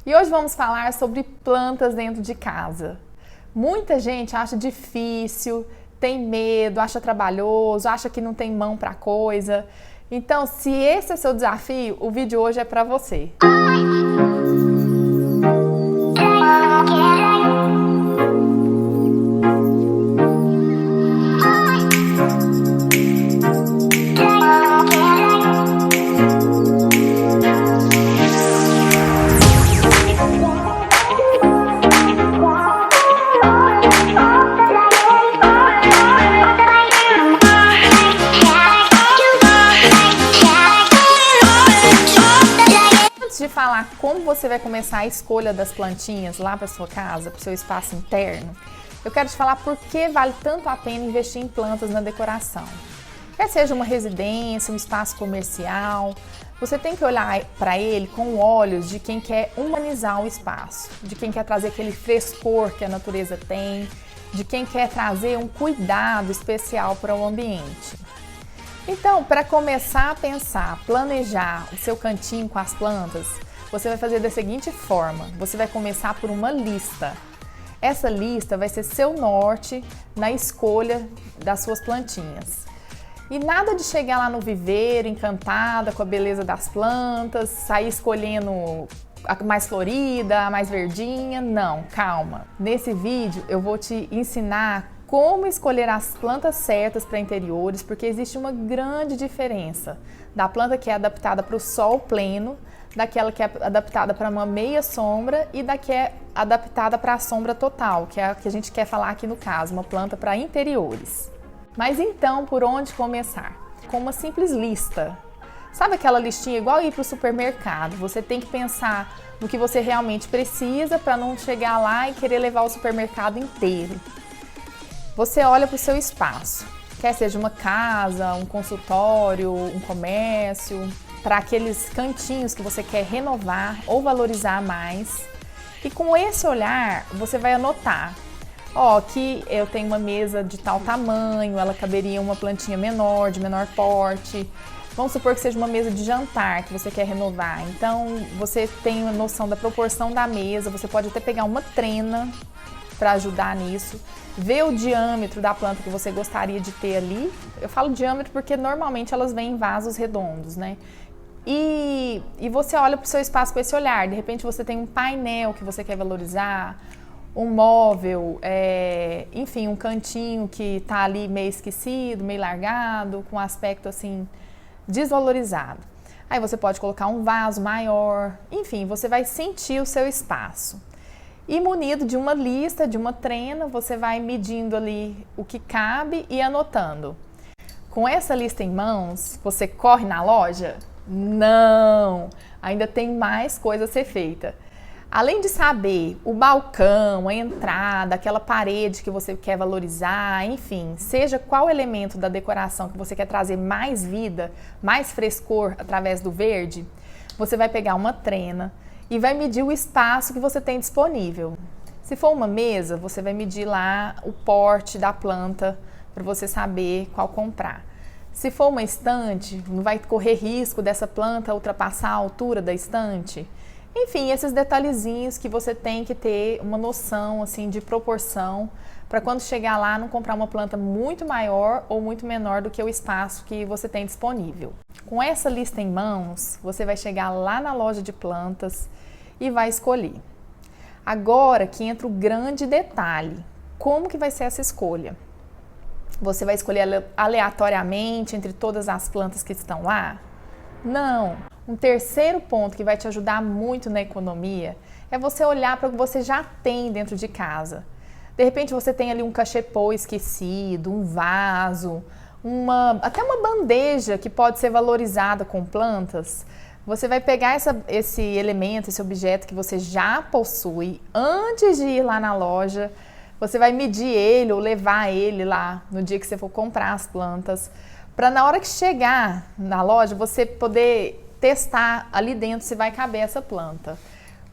E hoje vamos falar sobre plantas dentro de casa. Muita gente acha difícil, tem medo, acha trabalhoso, acha que não tem mão para coisa. Então, se esse é seu desafio, o vídeo hoje é para você. De falar como você vai começar a escolha das plantinhas lá para sua casa, para o seu espaço interno, eu quero te falar por que vale tanto a pena investir em plantas na decoração. Quer seja uma residência, um espaço comercial, você tem que olhar para ele com olhos de quem quer humanizar o espaço, de quem quer trazer aquele frescor que a natureza tem, de quem quer trazer um cuidado especial para o ambiente. Então, para começar a pensar, planejar o seu cantinho com as plantas, você vai fazer da seguinte forma: você vai começar por uma lista. Essa lista vai ser seu norte na escolha das suas plantinhas. E nada de chegar lá no viveiro encantada com a beleza das plantas, sair escolhendo a mais florida, a mais verdinha. Não, calma. Nesse vídeo eu vou te ensinar como escolher as plantas certas para interiores, porque existe uma grande diferença da planta que é adaptada para o sol pleno, daquela que é adaptada para uma meia sombra e da que é adaptada para a sombra total, que é a que a gente quer falar aqui no caso, uma planta para interiores. Mas então, por onde começar? Com uma simples lista. Sabe aquela listinha igual ir para o supermercado? Você tem que pensar no que você realmente precisa para não chegar lá e querer levar o supermercado inteiro. Você olha para o seu espaço, quer seja uma casa, um consultório, um comércio, para aqueles cantinhos que você quer renovar ou valorizar mais. E com esse olhar, você vai anotar, aqui eu tenho uma mesa de tal tamanho, ela caberia uma plantinha menor, de menor porte. Vamos supor que seja uma mesa de jantar que você quer renovar. Então, você tem uma noção da proporção da mesa, você pode até pegar uma trena para ajudar nisso, ver o diâmetro da planta que você gostaria de ter ali. Eu falo diâmetro porque normalmente elas vêm em vasos redondos, né? E você olha para o seu espaço com esse olhar. De repente você tem um painel que você quer valorizar, um móvel, enfim, um cantinho que está ali meio esquecido, meio largado, com um aspecto assim desvalorizado. Aí você pode colocar um vaso maior, enfim, você vai sentir o seu espaço. E munido de uma lista, de uma trena, você vai medindo ali o que cabe e anotando. Com essa lista em mãos, você corre na loja? Não! Ainda tem mais coisa a ser feita. Além de saber o balcão, a entrada, aquela parede que você quer valorizar, enfim, seja qual elemento da decoração que você quer trazer mais vida, mais frescor através do verde, você vai pegar uma trena e vai medir o espaço que você tem disponível. Se for uma mesa, você vai medir lá o porte da planta para você saber qual comprar. Se for uma estante, não vai correr risco dessa planta ultrapassar a altura da estante. Enfim, esses detalhezinhos que você tem que ter uma noção assim de proporção para quando chegar lá não comprar uma planta muito maior ou muito menor do que o espaço que você tem disponível. Com essa lista em mãos, você vai chegar lá na loja de plantas e vai escolher. Agora que entra o grande detalhe, como que vai ser essa escolha? Você vai escolher aleatoriamente entre todas as plantas que estão lá? Não! Um terceiro ponto que vai te ajudar muito na economia é você olhar para o que você já tem dentro de casa. De repente você tem ali um cachepô esquecido, um vaso, até uma bandeja que pode ser valorizada com plantas. Você vai pegar esse elemento, esse objeto que você já possui, antes de ir lá na loja, você vai medir ele ou levar ele lá no dia que você for comprar as plantas, para na hora que chegar na loja você poder testar ali dentro se vai caber essa planta.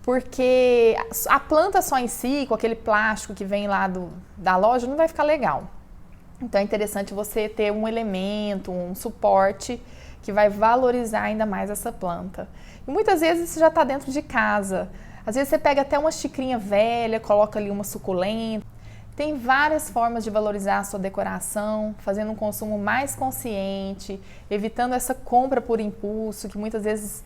Porque a planta só em si, com aquele plástico que vem lá da loja, não vai ficar legal. Então é interessante você ter um elemento, um suporte que vai valorizar ainda mais essa planta. E muitas vezes isso já está dentro de casa. Às vezes você pega até uma xicrinha velha, coloca ali uma suculenta. Tem várias formas de valorizar a sua decoração, fazendo um consumo mais consciente, evitando essa compra por impulso, que muitas vezes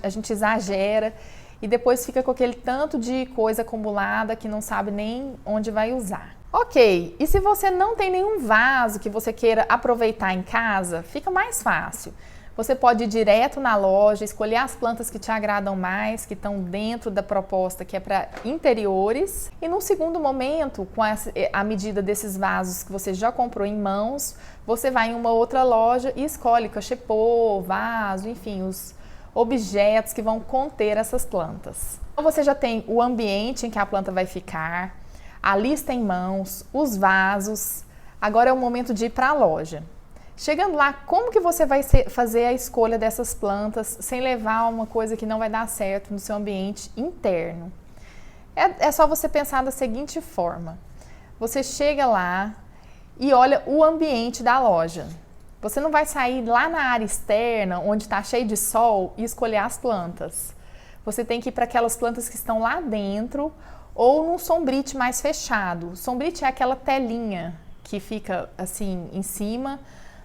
a gente exagera e depois fica com aquele tanto de coisa acumulada que não sabe nem onde vai usar. Ok, e se você não tem nenhum vaso que você queira aproveitar em casa, fica mais fácil. Você pode ir direto na loja, escolher as plantas que te agradam mais, que estão dentro da proposta que é para interiores. E num segundo momento, com a medida desses vasos que você já comprou em mãos, você vai em uma outra loja e escolhe cachepô, vaso, enfim, os objetos que vão conter essas plantas. Então você já tem o ambiente em que a planta vai ficar, a lista em mãos, os vasos. Agora é o momento de ir para a loja. Chegando lá, como que você vai fazer a escolha dessas plantas sem levar uma coisa que não vai dar certo no seu ambiente interno? É só você pensar da seguinte forma. Você chega lá e olha o ambiente da loja. Você não vai sair lá na área externa, onde está cheio de sol, e escolher as plantas. Você tem que ir para aquelas plantas que estão lá dentro ou num sombrite mais fechado. O sombrite é aquela telinha que fica assim em cima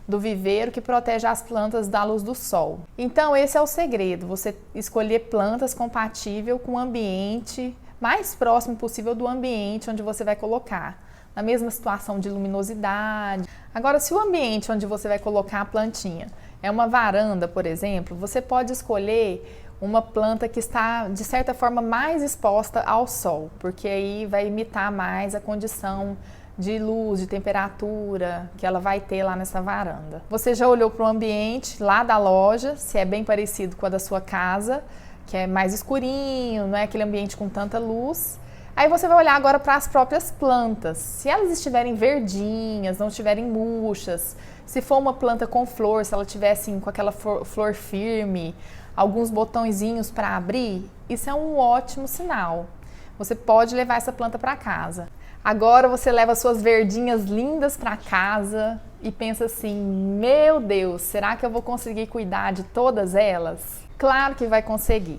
do viveiro que protege as plantas da luz do sol. Então esse é o segredo, você escolher plantas compatíveis com o ambiente mais próximo possível do ambiente onde você vai colocar, na mesma situação de luminosidade. Agora, se o ambiente onde você vai colocar a plantinha é uma varanda, por exemplo, você pode escolher uma planta que está, de certa forma, mais exposta ao sol, porque aí vai imitar mais a condição de luz, de temperatura que ela vai ter lá nessa varanda. Você já olhou para o ambiente lá da loja, se é bem parecido com a da sua casa, que é mais escurinho, não é aquele ambiente com tanta luz. Aí você vai olhar agora para as próprias plantas. Se elas estiverem verdinhas, não estiverem murchas, se for uma planta com flor, se ela estiver assim, com aquela flor firme, alguns botõezinhos para abrir, isso é um ótimo sinal. Você pode levar essa planta para casa. Agora você leva suas verdinhas lindas para casa e pensa assim, meu Deus, será que eu vou conseguir cuidar de todas elas? Claro que vai conseguir.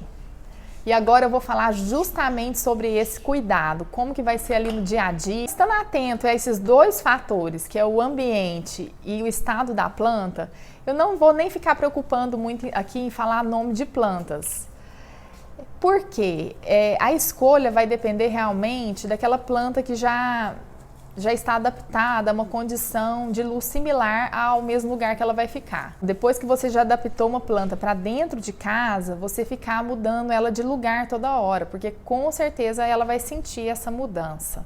E agora eu vou falar justamente sobre esse cuidado, como que vai ser ali no dia a dia. Estando atento a esses dois fatores, que é o ambiente e o estado da planta, eu não vou nem ficar preocupando muito aqui em falar nome de plantas. Porque a escolha vai depender realmente daquela planta que já está adaptada a uma condição de luz similar ao mesmo lugar que ela vai ficar. Depois que você já adaptou uma planta para dentro de casa, você ficar mudando ela de lugar toda hora, porque com certeza ela vai sentir essa mudança.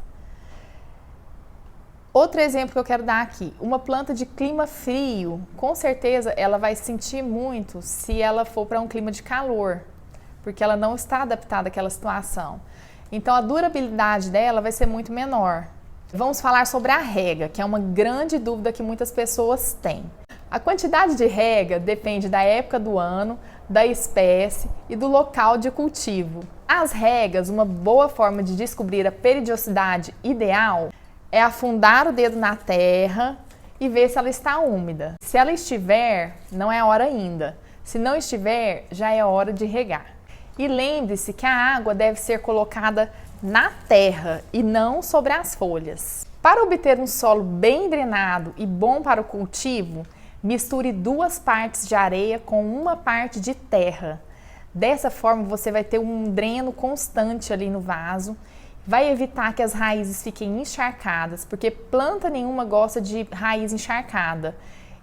Outro exemplo que eu quero dar aqui, uma planta de clima frio, com certeza ela vai sentir muito se ela for para um clima de calor, porque ela não está adaptada àquela situação. Então a durabilidade dela vai ser muito menor. Vamos falar sobre a rega, que é uma grande dúvida que muitas pessoas têm. A quantidade de rega depende da época do ano, da espécie e do local de cultivo. As regas, uma boa forma de descobrir a periodicidade ideal é afundar o dedo na terra e ver se ela está úmida. Se ela estiver, não é hora ainda. Se não estiver, já é hora de regar. E lembre-se que a água deve ser colocada na terra e não sobre as folhas. Para obter um solo bem drenado e bom para o cultivo, misture 2 partes de areia com 1 parte de terra. Dessa forma você vai ter um dreno constante ali no vaso, vai evitar que as raízes fiquem encharcadas, porque planta nenhuma gosta de raiz encharcada.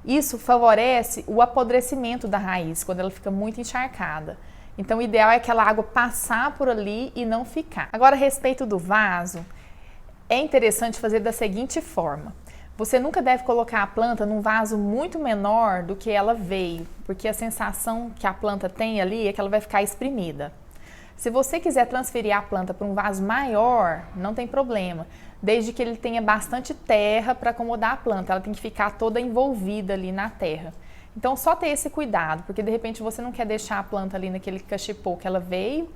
Isso favorece o apodrecimento da raiz, quando ela fica muito encharcada. Então o ideal é aquela água passar por ali e não ficar. Agora, a respeito do vaso, é interessante fazer da seguinte forma. Você nunca deve colocar a planta num vaso muito menor do que ela veio, porque a sensação que a planta tem ali é que ela vai ficar espremida. Se você quiser transferir a planta para um vaso maior, não tem problema, desde que ele tenha bastante terra para acomodar a planta. Ela tem que ficar toda envolvida ali na terra. Então, só ter esse cuidado, porque de repente você não quer deixar a planta ali naquele cachepô que ela veio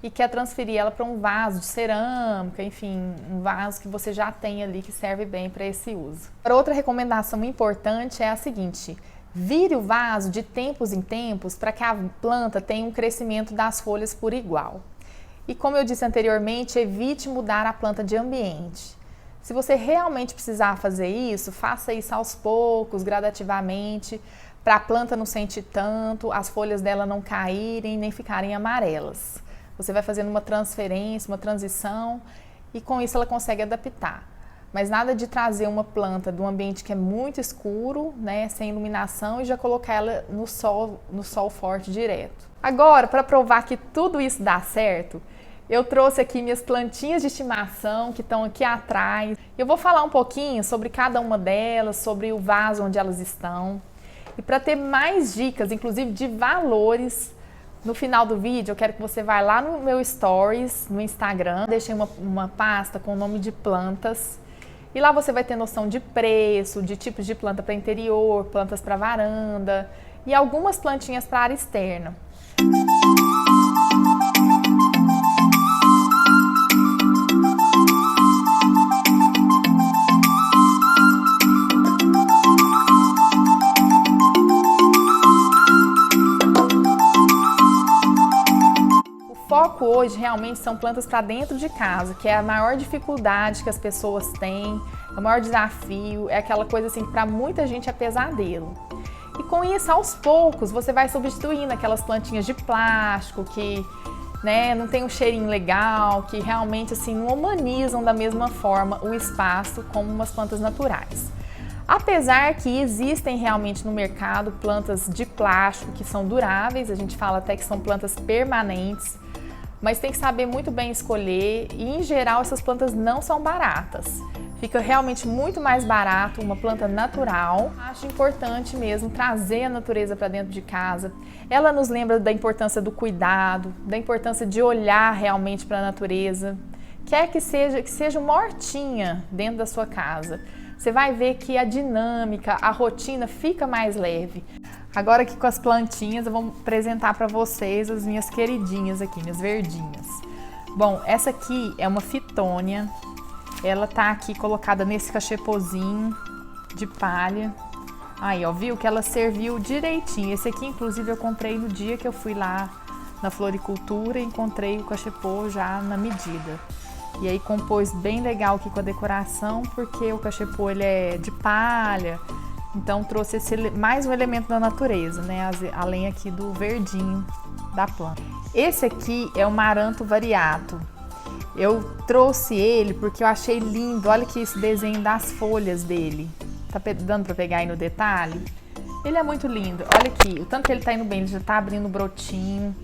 e quer transferir ela para um vaso de cerâmica, enfim, um vaso que você já tem ali que serve bem para esse uso. Outra recomendação importante é a seguinte: vire o vaso de tempos em tempos para que a planta tenha um crescimento das folhas por igual. E como eu disse anteriormente, evite mudar a planta de ambiente. Se você realmente precisar fazer isso, faça isso aos poucos, gradativamente, para a planta não sentir tanto, as folhas dela não caírem nem ficarem amarelas. Você vai fazendo uma transferência, uma transição e com isso ela consegue adaptar. Mas nada de trazer uma planta de um ambiente que é muito escuro, né, sem iluminação, e já colocar ela no sol forte direto. Agora, para provar que tudo isso dá certo, eu trouxe aqui minhas plantinhas de estimação que estão aqui atrás. Eu vou falar um pouquinho sobre cada uma delas, sobre o vaso onde elas estão. E para ter mais dicas, inclusive de valores, no final do vídeo eu quero que você vá lá no meu Stories, no Instagram. Deixei uma pasta com o nome de plantas. E lá você vai ter noção de preço, de tipos de planta para interior, plantas para varanda e algumas plantinhas para área externa. O foco hoje realmente são plantas para dentro de casa, que é a maior dificuldade que as pessoas têm, é o maior desafio, é aquela coisa assim que para muita gente é pesadelo. E com isso, aos poucos, você vai substituindo aquelas plantinhas de plástico que, né, não tem um cheirinho legal, que realmente assim não humanizam da mesma forma o espaço como umas plantas naturais. Apesar que existem realmente no mercado plantas de plástico que são duráveis, a gente fala até que são plantas permanentes, mas tem que saber muito bem escolher e, em geral, essas plantas não são baratas. Fica realmente muito mais barato uma planta natural. Acho importante mesmo trazer a natureza para dentro de casa. Ela nos lembra da importância do cuidado, da importância de olhar realmente para a natureza. Quer que seja uma hortinha dentro da sua casa. Você vai ver que a dinâmica, a rotina fica mais leve. Agora aqui com as plantinhas eu vou apresentar para vocês as minhas queridinhas aqui, minhas verdinhas. Bom, essa aqui é uma fitônia. Ela tá aqui colocada nesse cachepozinho de palha. Aí, ó, viu que ela serviu direitinho. Esse aqui, inclusive, eu comprei no dia que eu fui lá na floricultura e encontrei o cachepô já na medida. E aí compôs bem legal aqui com a decoração, porque o cachepô ele é de palha, então trouxe mais um elemento da natureza, né? Além aqui do verdinho da planta. Esse aqui é o Maranto variato. Eu trouxe ele porque eu achei lindo, olha aqui esse desenho das folhas dele. Tá dando para pegar aí no detalhe? Ele é muito lindo, olha aqui, o tanto que ele tá indo bem, ele já tá abrindo brotinho.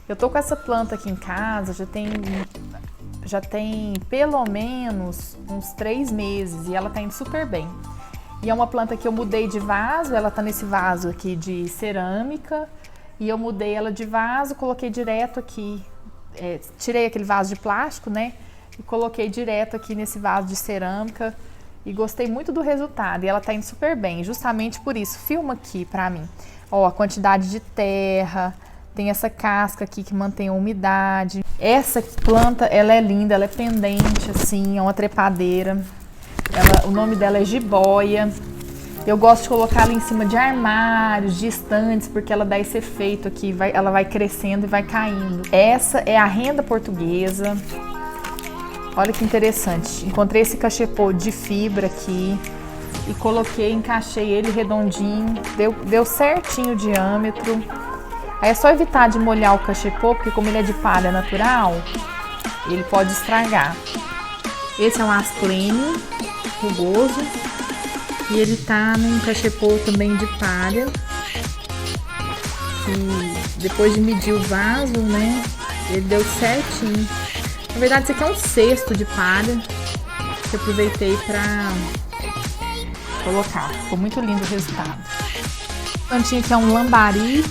Eu tô com essa planta aqui em casa, já tem pelo menos uns 3 meses e ela tá indo super bem. E é uma planta que eu mudei de vaso, ela tá nesse vaso aqui de cerâmica e eu mudei ela de vaso, coloquei direto aqui, tirei aquele vaso de plástico, né? E coloquei direto aqui nesse vaso de cerâmica e gostei muito do resultado e ela tá indo super bem, justamente por isso. Filma aqui pra mim, ó, a quantidade de terra, tem essa casca aqui que mantém a umidade. Essa planta, ela é linda, ela é pendente assim, é uma trepadeira. O nome dela é jiboia. Eu gosto de colocar ela em cima de armários, de estantes, porque ela dá esse efeito aqui, ela vai crescendo e vai caindo. Essa é a renda portuguesa. Olha que interessante. Encontrei esse cachepô de fibra aqui e coloquei, encaixei ele redondinho, deu certinho o diâmetro. Aí é só evitar de molhar o cachepô, porque como ele é de palha natural, ele pode estragar. Esse é um asplênio rugoso e ele tá num cachepô também de palha. E depois de medir o vaso, né, ele deu certinho. Na verdade, isso aqui é um cesto de palha que eu aproveitei pra colocar. Ficou muito lindo o resultado. A plantinha aqui é um lambari.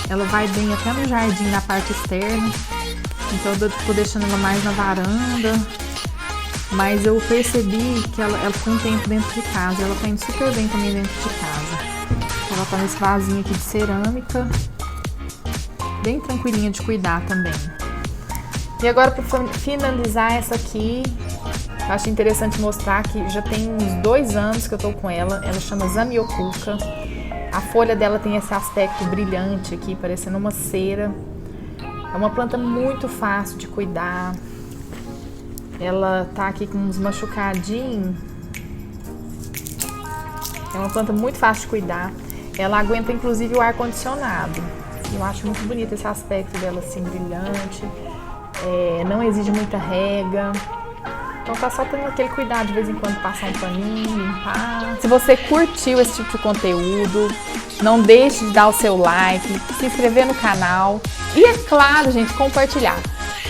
Ela vai bem até no jardim, na parte externa. Então eu tô deixando ela mais na varanda. Mas eu percebi que ela ficou um tempo dentro de casa. Ela tá indo super bem também dentro de casa. Ela tá nesse vasinho aqui de cerâmica. Bem tranquilinha de cuidar também. E agora, para finalizar essa aqui, eu acho interessante mostrar que já tem uns 2 anos que eu tô com ela. Ela chama Zamioculca. A folha dela tem esse aspecto brilhante aqui, parecendo uma cera. É uma planta muito fácil de cuidar. Ela tá aqui com uns machucadinhos. É uma planta muito fácil de cuidar. Ela aguenta inclusive o ar-condicionado. Eu acho muito bonito esse aspecto dela assim, brilhante. Não exige muita rega. Então tá só tendo aquele cuidado de vez em quando, passar um paninho, limpar. Se você curtiu esse tipo de conteúdo, não deixe de dar o seu like, se inscrever no canal e, é claro, gente, compartilhar.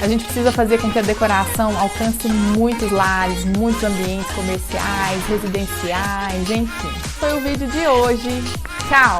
A gente precisa fazer com que a decoração alcance muitos lares, muitos ambientes comerciais, residenciais, enfim. Foi o vídeo de hoje. Tchau!